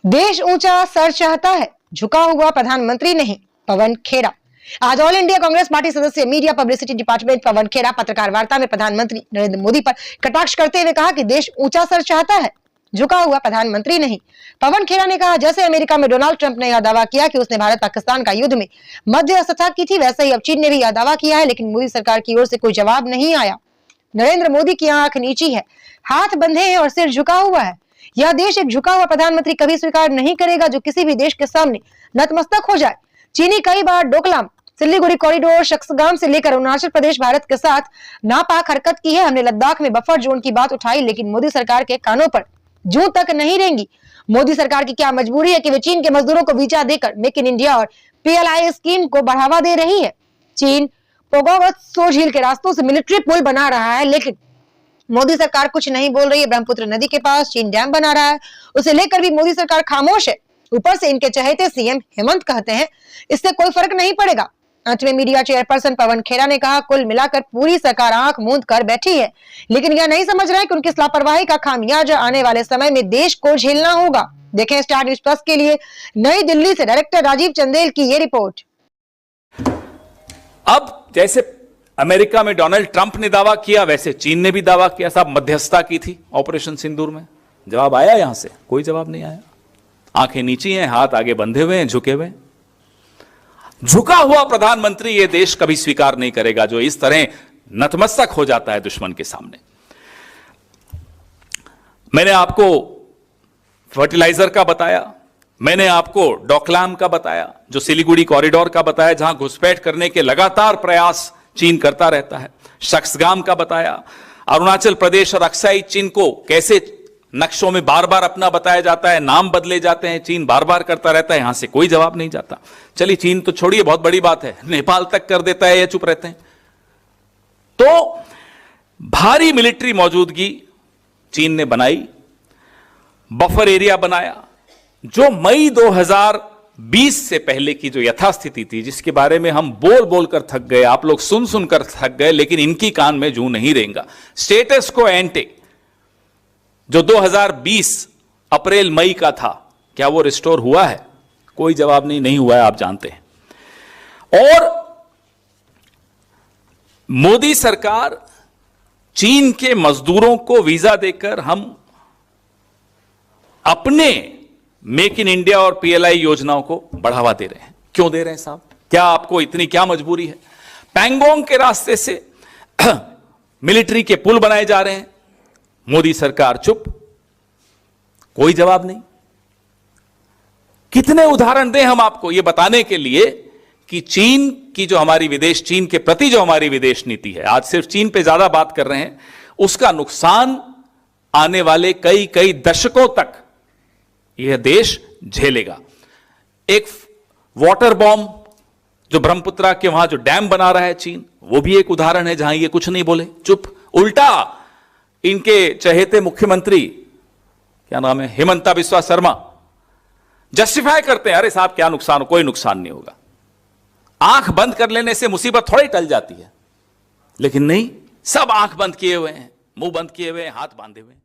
देश ऊंचा सर चाहता है, झुका हुआ प्रधानमंत्री नहीं, पवन खेड़ा। आज ऑल इंडिया कांग्रेस पार्टी सदस्य media publicity department Pawan Khera पत्रकार वार्ता में प्रधानमंत्री नरेंद्र मोदी पर कटाक्ष करते हुए कहा कि देश ऊंचा सर चाहता है, झुका हुआ प्रधानमंत्री नहीं। पवन खेड़ा ने कहा, जैसे अमेरिका में डोनाल्ड ट्रंप ने यह दावा किया कि उसने भारत पाकिस्तान का युद्ध में मध्यस्थता की थी, वैसे ही अब चीन ने भी यह दावा किया है, लेकिन मोदी सरकार की ओर से कोई जवाब नहीं आया। नरेंद्र मोदी की आंख नीची है, हाथ बंधे हैं और सिर झुका हुआ है। यह देश एक झुका हुआ प्रधानमंत्री कभी स्वीकार नहीं करेगा जो किसी भी देश के सामने नतमस्तक हो जाए। चीनी कई बार डोकलाम, सिलीगुड़ी कॉरिडोर, शक्सगाम से लेकर अरुणाचल प्रदेश भारत के साथ नापाक हरकत की है। हमने लद्दाख में बफर जोन की बात उठाई, लेकिन मोदी सरकार के कानों पर जूं तक नहीं रहेंगी। मोदी सरकार की क्या मजबूरी है कि वे चीन के मजदूरों को वीजा देकर मेक इन इंडिया और PLI स्कीम को बढ़ावा दे रही है। चीन पोगोवत सो झील के रास्तों से मिलिट्री पुल बना रहा है, लेकिन मोदी सरकार कुछ नहीं बोल रही है। ब्रह्मपुत्र नदी के पास चीन डैम बना रहा है, उसे लेकर भी मोदी सरकार खामोश है। ऊपर से इनके चहेते सीएम हेमंत कहते हैं इससे कोई फर्क नहीं पड़ेगा। अंत में मीडिया चेयरपर्सन पवन खेड़ा ने कहा, कुल मिलाकर पूरी सरकार आंख मूंद कर बैठी है, लेकिन यह नहीं समझ रहे कि उनकी लापरवाही का खामियाजा आने वाले समय में देश को झेलना होगा। देखें स्टार न्यूज प्लस के लिए नई दिल्ली से डायरेक्टर राजीव चंदेल की ये रिपोर्ट। अब जैसे अमेरिका में डोनाल्ड ट्रंप ने दावा किया, वैसे चीन ने भी दावा किया, साहब मध्यस्थता की थी ऑपरेशन सिंदूर में। जवाब आया यहां से? कोई जवाब नहीं आया। आंखें नीची हैं, हाथ आगे बंधे हुए हैं, झुके हुए। झुका हुआ प्रधानमंत्री ये देश कभी स्वीकार नहीं करेगा जो इस तरह नतमस्तक हो जाता है दुश्मन के सामने। मैंने आपको फर्टिलाइजर का बताया, मैंने आपको डोकलाम का बताया, जो सिलीगुड़ी कॉरिडोर का बताया जहां घुसपैठ करने के लगातार प्रयास चीन करता रहता है। शक्सगाम का बताया, अरुणाचल प्रदेश और अक्साई चीन को कैसे नक्शों में बार बार अपना बताया जाता है, नाम बदले जाते हैं, चीन बार बार करता रहता है, यहां से कोई जवाब नहीं जाता। चलिए चीन तो छोड़िए, बहुत बड़ी बात है, नेपाल तक कर देता है या चुप रहते हैं। तो भारी मिलिट्री मौजूदगी चीन ने बनाई, बफर एरिया बनाया, जो मई 2020 से पहले की जो यथास्थिति थी, जिसके बारे में हम बोल बोलकर थक गए, आप लोग सुन सुनकर थक गए, लेकिन इनकी कान में जूं नहीं रहेगा। स्टेटस को एंटे जो 2020 अप्रैल मई का था, क्या वो रिस्टोर हुआ है? कोई जवाब नहीं हुआ है, आप जानते हैं। और मोदी सरकार चीन के मजदूरों को वीजा देकर हम अपने मेक इन इंडिया और PLI योजनाओं को बढ़ावा दे रहे हैं। क्यों दे रहे हैं साहब? क्या आपको इतनी क्या मजबूरी है? पैंगोंग के रास्ते से मिलिट्री के पुल बनाए जा रहे हैं, मोदी सरकार चुप, कोई जवाब नहीं। कितने उदाहरण दें हम आपको ये बताने के लिए कि चीन की जो हमारी विदेश, चीन के प्रति जो हमारी विदेश नीति है, आज सिर्फ चीन पे ज्यादा बात कर रहे हैं, उसका नुकसान आने वाले कई दशकों तक यह देश झेलेगा। एक वाटर बॉम्ब जो ब्रह्मपुत्रा के वहां जो डैम बना रहा है चीन, वो भी एक उदाहरण है जहां ये कुछ नहीं बोले, चुप। उल्टा इनके चहेते मुख्यमंत्री, क्या नाम है, हेमंता बिस्वा शर्मा, जस्टिफाई करते हैं, अरे साहब क्या नुकसान हो, कोई नुकसान नहीं होगा। आंख बंद कर लेने से मुसीबत थोड़ी टल जाती है, लेकिन नहीं, सब आंख बंद किए हुए हैं, मुंह बंद किए हुए हैं, हाथ बांधे हुए हैं।